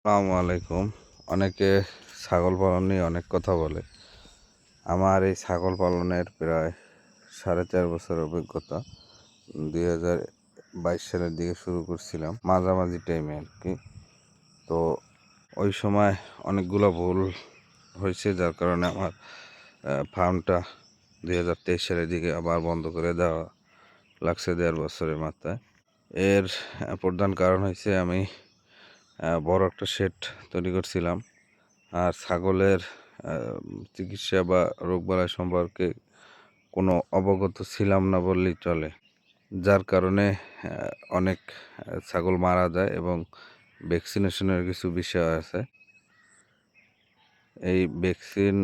আসসালামু আলাইকুম। অনেকে ছাগল পালন নিয়ে অনেক কথা বলে। আমার এই ছাগল পালনের প্রায় 4.5 বছর অভিজ্ঞতা। 2022 সালের দিকে শুরু করছিলাম, মাঝামাঝি টাইমে আর কি। তো ওই সময় অনেকগুলো ভুল হয়েছে, যার কারণে আমার ফার্মটা 2023 সালের দিকে আবার বন্ধ করে দেওয়া লাগছে 1.5 বছরের মাথায়। এর প্রধান কারণ হয়েছে আমি বড় একটা শেড তৈরি করছিলাম, আর ছাগলের চিকিৎসা বা রোগবালাই সম্পর্কে কোনো অবগত ছিলাম না বললেই চলে। যার কারণে অনেক ছাগল মারা যায় এবং ভ্যাকসিনেশনের কিছু বিষয় আছে। এই ভ্যাকসিন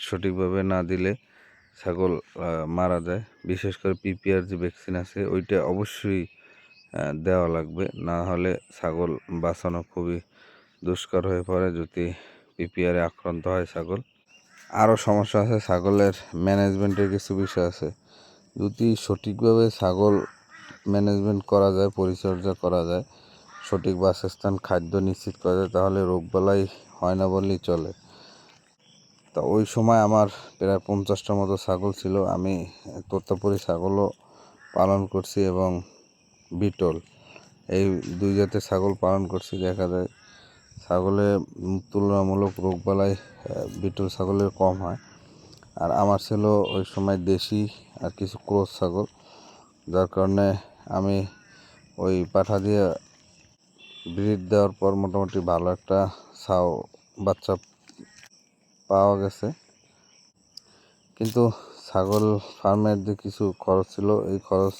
সঠিকভাবে না দিলে ছাগল মারা যায়। বিশেষ করে পিপিআর যে ভ্যাকসিন আছে ওইটা অবশ্যই দেওয়া লাগবে, না হলে ছাগল বাঁচানো খুবই দুষ্কর হয়ে পড়ে যদি পিপিআরে আক্রান্ত হয় ছাগল। আরও সমস্যা আছে, ছাগলের ম্যানেজমেন্টের কিছু বিষয় আছে। যদি সঠিকভাবে ছাগল ম্যানেজমেন্ট করা যায়, পরিচর্যা করা যায়, সঠিক বাসস্থান খাদ্য নিশ্চিত করা যায়, তাহলে রোগবালাই হয় না বললেই চলে। তা ওই সময় আমার প্রায় 50টার মতো ছাগল ছিল। আমি তোতাপুরি ছাগলও পালন করছি এবং বিটল, এই দুই জাতের ছাগল পালন করছি। দেখা যায় ছাগলের তুলনামূলক রোগবালাই বিটল ছাগলের কম হয়। আর আমার ছিল ওই সময় দেশি আর কিছু ক্রস ছাগল, যার কারণে আমি ওই পাঠা দিয়ে ব্রিড দেওয়ার পর মোটামুটি ভালো একটা বাচ্চা পাওয়া গেছে। কিন্তু ছাগল ফার্মের যে কিছু খরচ ছিল, এই খরচ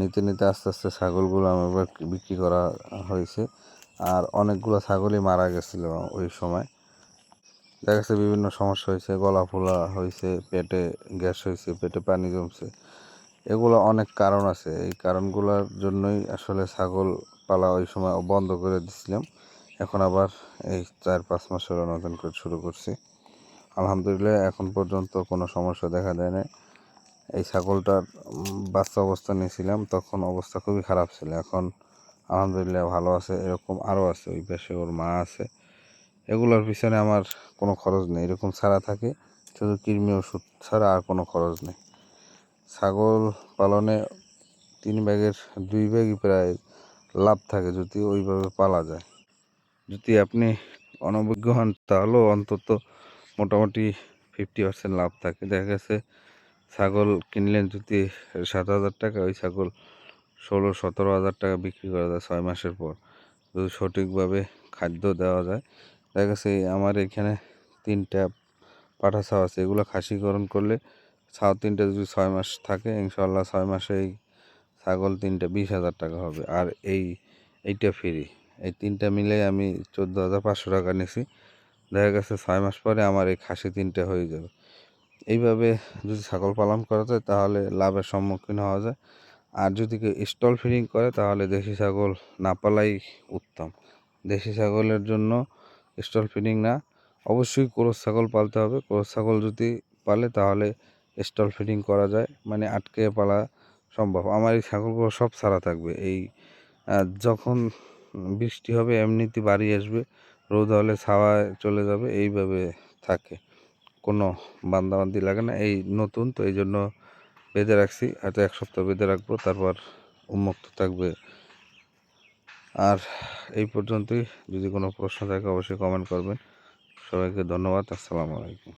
নিতে নিতে আস্তে আস্তে ছাগলগুলো আমার বিক্রি করা হয়েছে। আর অনেকগুলো ছাগলই মারা গেছিল ওই সময়। দেখা গেছে বিভিন্ন সমস্যা হয়েছে, গলা ফোলা হয়েছে, পেটে গ্যাস হয়েছে, পেটে পানি জমছে। এগুলো অনেক কারণ আছে। এই কারণগুলোর জন্যই আসলে ছাগল পালা ওই সময় বন্ধ করে দিছিলাম। এখন আবার এই 4-5 মাস হলো নতুন করে শুরু করছি। আলহামদুলিল্লাহ এখন পর্যন্ত কোনো সমস্যা দেখা দেয় না। এই ছাগলটার বাচ্চা অবস্থা নিয়েছিলাম, তখন অবস্থা খুবই খারাপ ছিল। এখন আলহামদুলিল্লাহ ভালো আছে। এরকম আরও আছে, ওই পাশে ওর মা আছে। এগুলোর পিছনে আমার কোনো খরচ নেই, এরকম ছাড়া থাকে, শুধু কৃমি ওষুধ ছাড়া আর কোনো খরচ নেই। ছাগল পালনে 3 ভাগের 2 ভাগই প্রায় লাভ থাকে যদি ওইভাবে পালা যায়। যদি আপনি অনভিজ্ঞ হন তাহলেও অন্তত মোটামুটি 50% লাভ থাকে। দেখা গেছে ছাগল কিনলেন যদি 7,000 টাকা, ওই ছাগল 16-17 হাজার টাকা বিক্রি করা যায় 6 মাসের পর, যদি সঠিকভাবে খাদ্য দেওয়া যায়। দেখা গেছে আমার এখানে 3টা পাঠা ছাও আছে, এগুলো খাসিকরণ করলে ছাও 3টা যদি 6 মাস থাকে, ইনশাল্লাহ 6 মাসে এই ছাগল 3টা 20,000 টাকা হবে। আর এইটা ফ্রি, এই 3টা মিলে আমি 14,500 টাকা নিছি। দেখা গেছে 6 মাস পরে আমার এই খাসি 3টা হয়ে যাবে। এইভাবে যদি ছাগল পালন করা যায় তাহলে লাভের সম্মুখীন হওয়া যায়। আর যদি কেউ স্টল ফিডিং করে তাহলে দেশি ছাগল না পালাই উত্তম। দেশি ছাগলের জন্য স্টল ফিডিং না, অবশ্যই ক্রস ছাগল পালতে হবে। ক্রস ছাগল যদি পালে তাহলে স্টল ফিডিং করা যায়, মানে আটকে পালা সম্ভব। আমার এই ছাগলগুলো সব ছাড়া থাকবে। এই যখন বৃষ্টি হবে এমনিতে বাড়ি আসবে, রোদ হলে ছাওয়ায় চলে যাবে, এইভাবে থাকে, কোনো বান্দাবান্দি লাগে না। এই নতুন তো এই জন্য বেঁধে রাখছি, হয়তো 1 সপ্তাহ বেঁধে রাখবো, তারপর উন্মুক্ত থাকবে। আর এই পর্যন্তই। যদি কোনো প্রশ্ন থাকে অবশ্যই কমেন্ট করবেন। সবাইকে ধন্যবাদ। আসসালামু আলাইকুম।